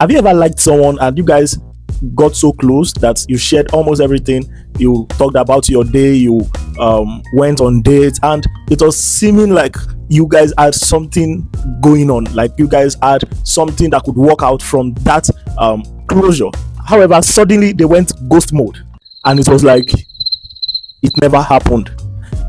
Have you ever liked someone and you guys got so close that you shared almost everything? You talked about your day, you went on dates, and it was seeming like you guys had something going on, like you guys had something that could work out from that closure. However, suddenly they went ghost mode, and it was like it never happened.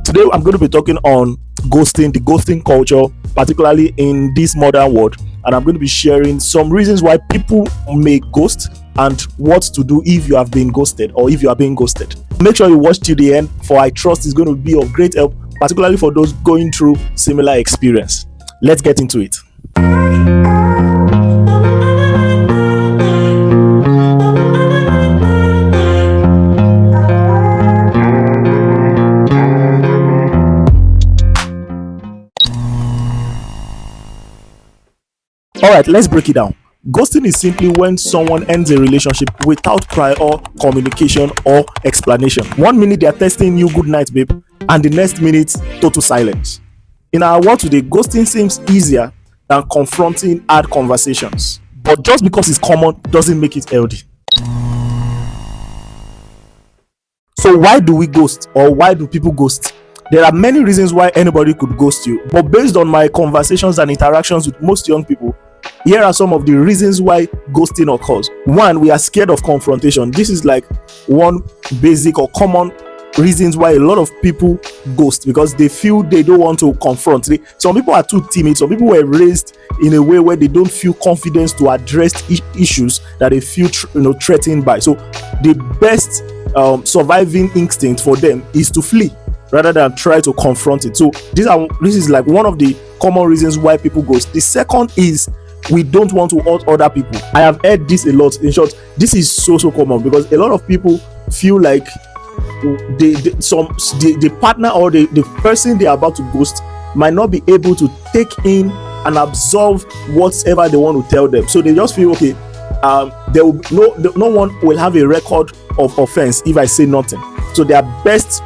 Today, I'm going to be talking on ghosting, the ghosting culture, particularly in this modern world. And I'm going to be sharing some reasons why people may ghost and what to do if you have been ghosted or if you are being ghosted. Make sure you watch till the end, for I trust it's going to be of great help, particularly for those going through similar experience. Let's get into it. Alright, let's break it down. Ghosting is simply when someone ends a relationship without prior communication or explanation. 1 minute they are texting you good night babe, and the next minute total silence. In our world today, ghosting seems easier than confronting hard conversations. But just because it's common doesn't make it healthy. So why do we ghost, or why do people ghost? There are many reasons why anybody could ghost you, but based on my conversations and interactions with most young people, here are some of the reasons why ghosting occurs. 1, we are scared of confrontation. This is like one basic or common reasons why a lot of people ghost, because they feel they don't want to confront. Some people are too timid. Some people were raised in a way where they don't feel confidence to address issues that they feel threatened by. So the best surviving instinct for them is to flee rather than try to confront it. So this is like one of the common reasons why people ghost. The second is we don't want to hurt other people. I have heard this a lot. In short, this is so common because a lot of people feel like the partner or the person they are about to ghost might not be able to take in and absorb whatever they want to tell them. So they just feel okay. No one will have a record of offense if I say nothing. So their best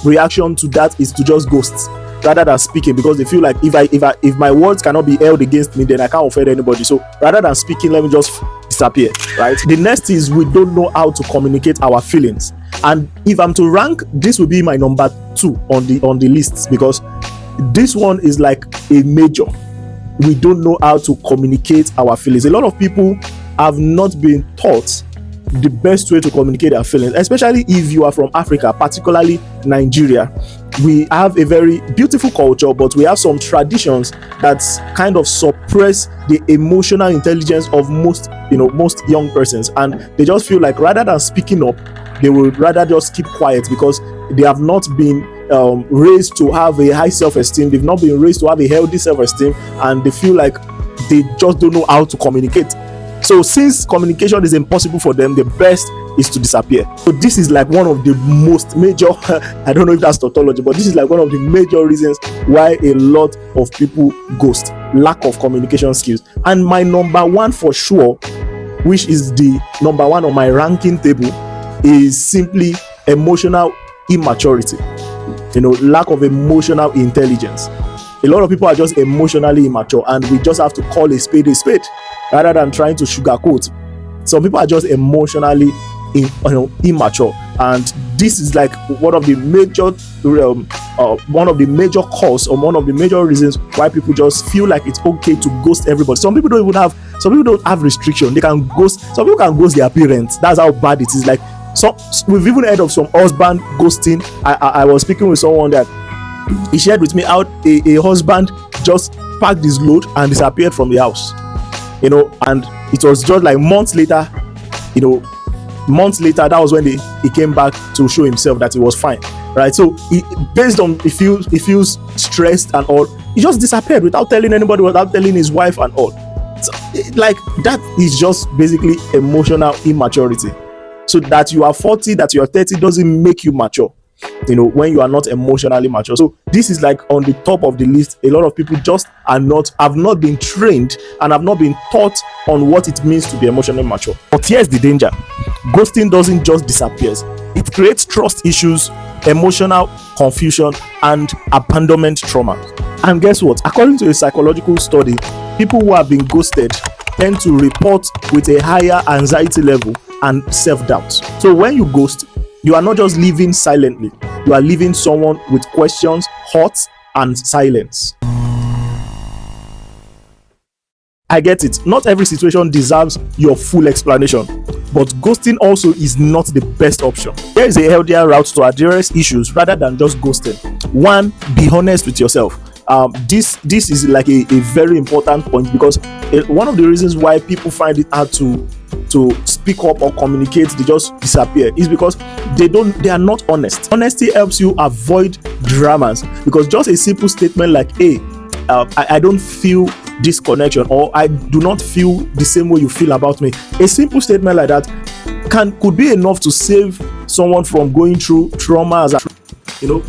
reaction to that is to just ghost rather than speaking, because they feel like if my words cannot be held against me, then I can't offend anybody. So rather than speaking, let me just disappear, right? The next is we don't know how to communicate our feelings. And if I'm to rank, this will be my number 2 on the list, because this one is like a major. We don't know how to communicate our feelings. A lot of people have not been taught the best way to communicate their feelings, especially if you are from Africa, particularly Nigeria. We have a very beautiful culture, but we have some traditions that kind of suppress the emotional intelligence of most young persons, and they just feel like rather than speaking up, they would rather just keep quiet because they have not been raised to have a high self-esteem. They've not been raised to have a healthy self-esteem, and they feel like they just don't know how to communicate. So since communication is impossible for them, the best is to disappear. So this is like one of the most major I don't know if that's tautology, but this is like one of the major reasons why a lot of people ghost: lack of communication skills. And my number 1 for sure, which is the number 1 on my ranking table, is simply emotional immaturity. Lack of emotional intelligence. A lot of people are just emotionally immature, and we just have to call a spade rather than trying to sugarcoat. Some people are just emotionally immature, and this is like one of the major cause, or one of the major reasons why people just feel like it's okay to ghost everybody. Some people don't have restriction. They can ghost. Some people can ghost their parents. That's how bad it is. Like, so we've even heard of some husband ghosting. I was speaking with someone that he shared with me how a husband just packed his load and disappeared from the house, and it was just like months later, that was when he came back to show himself that he was fine, right? So based on he feels stressed and all, he just disappeared without telling anybody, without telling his wife and all. So, like, that is just basically emotional immaturity. So that you are 40, that you are 30 doesn't make you mature, when you are not emotionally mature. So this is like on the top of the list. A lot of people just have not been trained and have not been taught on what it means to be emotionally mature. But here's the danger: ghosting doesn't just disappear. It creates trust issues, emotional confusion, and abandonment trauma. And guess what? According to a psychological study, people who have been ghosted tend to report with a higher anxiety level and self-doubt. So when you ghost, you are not just living silently, you are leaving someone with questions, hurts, and silence. I get it. Not every situation deserves your full explanation, but ghosting also is not the best option. There is a healthier route to address issues rather than just ghosting. One, be honest with yourself. This is like a very important point, because one of the reasons why people find it hard to speak up or communicate, they just disappear, is because they are not honest. Honesty helps you avoid dramas, because just a simple statement like, hey, I don't feel this connection, or I do not feel the same way you feel about me. A simple statement like that could be enough to save someone from going through traumas,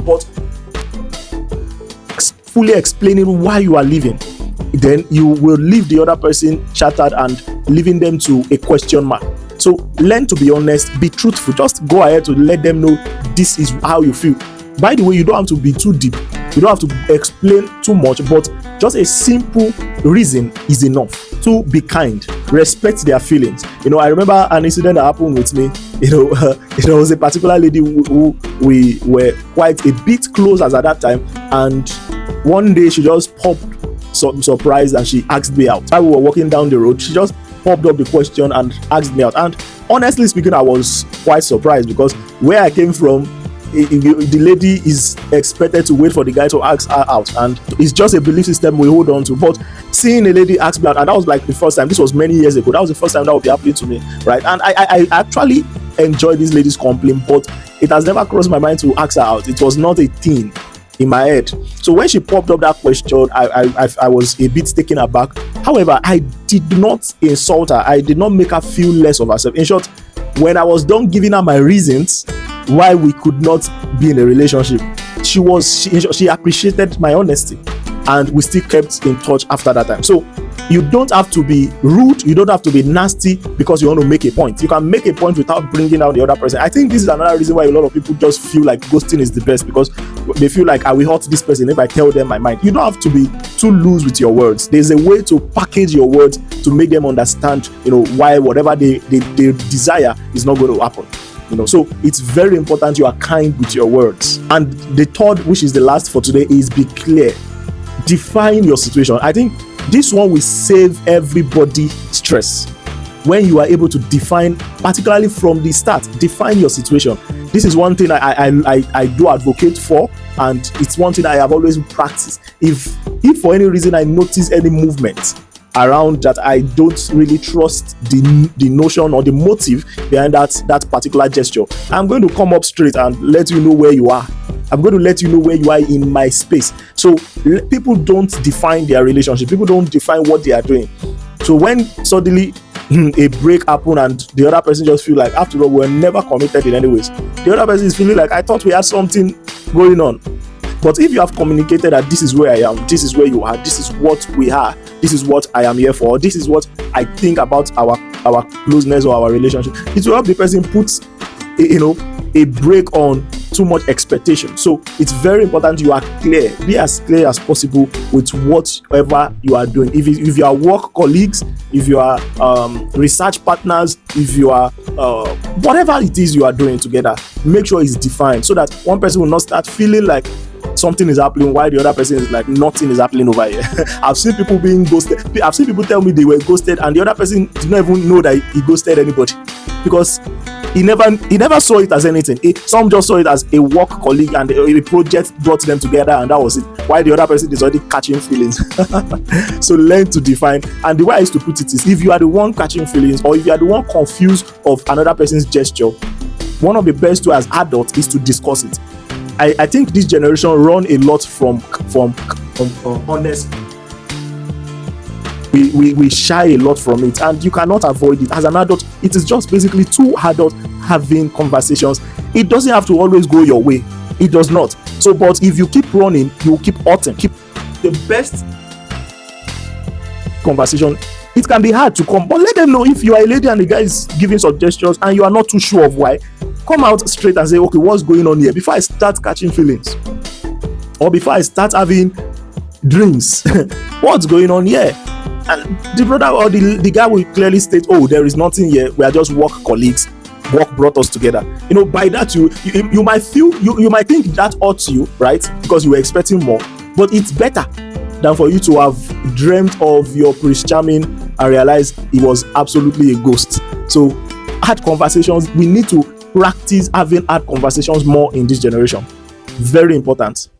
but fully explaining why you are leaving, then you will leave the other person shattered and leaving them to a question mark. So learn to be honest, be truthful. Just go ahead to let them know this is how you feel. By the way, you don't have to be too deep, you don't have to explain too much, but just a simple reason is enough. To be kind, respect their feelings. I remember an incident that happened with me. There was a particular lady who we were quite a bit close at that time, and one day she just popped surprised and she asked me out. While we were walking down the road, she just popped up the question and asked me out. And honestly speaking, I was quite surprised, because where I came from, the lady is expected to wait for the guy to ask her out, and it's just a belief system we hold on to. But seeing a lady ask me out, and that was like the first time, this was many years ago, that was the first time that would be happening to me, right? And I actually enjoyed this lady's complaint, but it has never crossed my mind to ask her out. It was not a thing in my head. So when she popped up that question, I was a bit taken aback. However, I did not insult her, I did not make her feel less of herself. In short, when I was done giving her my reasons why we could not be in a relationship, she appreciated my honesty, and we still kept in touch after that time. So you don't have to be rude, you don't have to be nasty because you want to make a point. You can make a point without bringing out the other person. I think this is another reason why a lot of people just feel like ghosting is the best, because they feel like I will hurt this person if I tell them my mind. You don't have to be too loose with your words. There's a way to package your words to make them understand why whatever they desire is not going to happen. So it's very important you are kind with your words. And the third, which is the last for today, is be clear. Define your situation. I think this one will save everybody stress. When you are able to define, particularly from the start, define your situation. This is one thing I do advocate for, and it's one thing I have always practiced. If for any reason I notice any movement around that I don't really trust the notion or the motive behind that particular gesture, I'm going to come up straight and let you know where you are. I'm going to let you know where you are in my space. So people don't define their relationship, people don't define what they are doing. So when suddenly a break happen and the other person just feel like, after all, we're never committed in any ways, the other person is feeling like, I thought we had something going on. But if you have communicated that this is where I am, this is where you are, this is what we are, this is what I am here for, this is what I think about our closeness or our relationship, it will help the person put a break on too much expectation. So it's very important you are clear. Be as clear as possible with whatever you are doing. If you are work colleagues, if you are research partners, if you are whatever it is you are doing together, make sure it's defined, so that one person will not start feeling like something is happening while the other person is like nothing is happening over here. I've seen people being ghosted. I've seen people tell me they were ghosted and the other person did not even know that he ghosted anybody, because he never saw it as anything. Some just saw it as a work colleague and a project brought them together, and that was it, while the other person is already catching feelings. So learn to define. And the way I used to put it is, if you are the one catching feelings, or if you are the one confused of another person's gesture, one of the best ways as adults is to discuss it. I think this generation run a lot from honesty. We shy a lot from it, and you cannot avoid it. As an adult, it is just basically two adults having conversations. It doesn't have to always go your way. It does not. So, but if you keep running, you will keep hurting. Keep the best conversation. It can be hard to come, but let them know. If you are a lady and the guy is giving suggestions and you are not too sure of why, come out straight and say, okay, what's going on here, before I start catching feelings, or before I start having dreams. What's going on here? And the brother or the guy will clearly state, oh, there is nothing here, we are just work colleagues, work brought us together. By that you might feel, you might think that hurts you, right? Because you were expecting more. But it's better than for you to have dreamt of your Prince Charming and realize he was absolutely a ghost. So hard conversations, we need to practice having hard conversations more in this generation. Very important.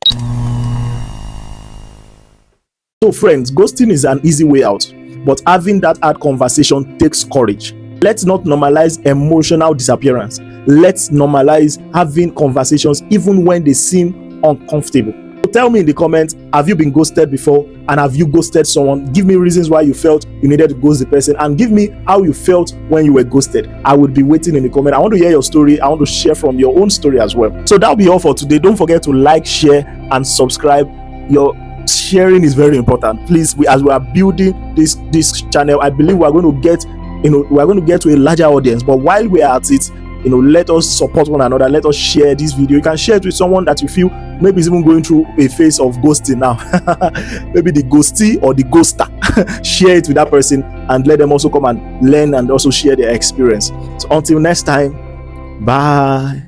So friends, ghosting is an easy way out, but having that hard conversation takes courage. Let's not normalize emotional disappearance. Let's normalize having conversations even when they seem uncomfortable. So tell me in the comments, have you been ghosted before, and have you ghosted someone? Give me reasons why you felt you needed to ghost the person, and give me how you felt when you were ghosted. I would be waiting in the comment. I want to hear your story. I want to share from your own story as well. So that'll be all for today. Don't forget to like, share, and subscribe. Your sharing is very important. Please, as we are building this channel, I believe we are going to get to a larger audience. But while we are at it, let us support one another. Let us share this video. You can share it with someone that you feel maybe is even going through a phase of ghosting now. Maybe the ghostee or the ghoster. Share it with that person and let them also come and learn and also share their experience. So until next time, bye.